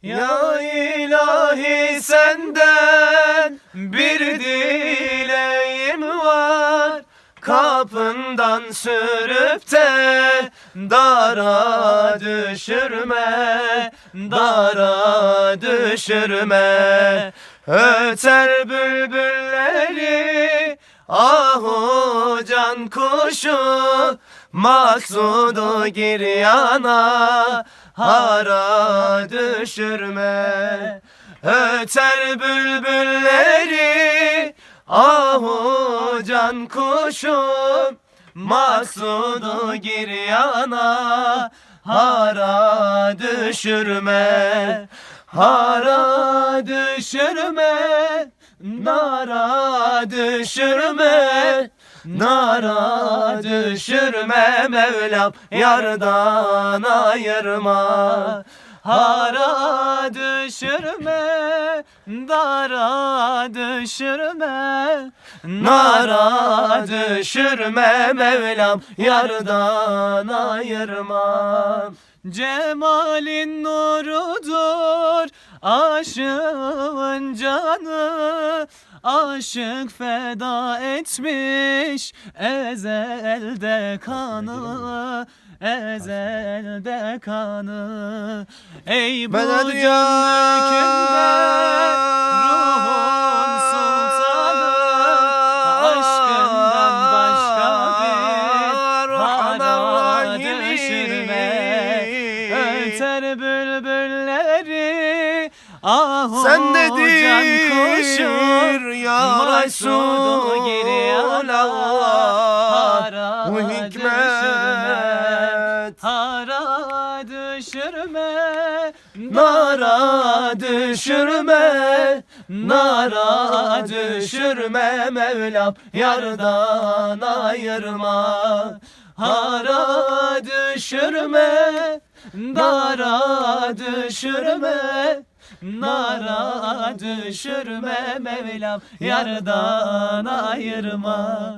Ya ilahi senden bir dileğim var, kapından sürüp de dara düşürme, dara düşürme. Öter bülbülleri ahu can kuşu, maksudu giryana hara düşürme. Öter bülbülleri ahu can kuşum, maksudu giryana hara düşürme. Hara düşürme, nara düşürme, nara düşürme Mevlam, yardan ayırma. Hara düşürme, dara düşürme, nara düşürme Mevlam, yardan ayırma. Cemalin nurudur aşığın canı, aşık feda etmiş ezelde kanı, ezelde kanı. Ey bu gönlükünde ruhun sultanı, aşkından başka bir hara düşürme. Öter bülbülleri ahu sen nedir can kuşum, ya maksudu giryana hara bu düşürme, hikmet. hara düşürme, nara düşürme, nara düşürme Mevlam, yardan ayırma. Hara düşürme, dara düşürme, nara düşürme Mevlam, yardan ayırma.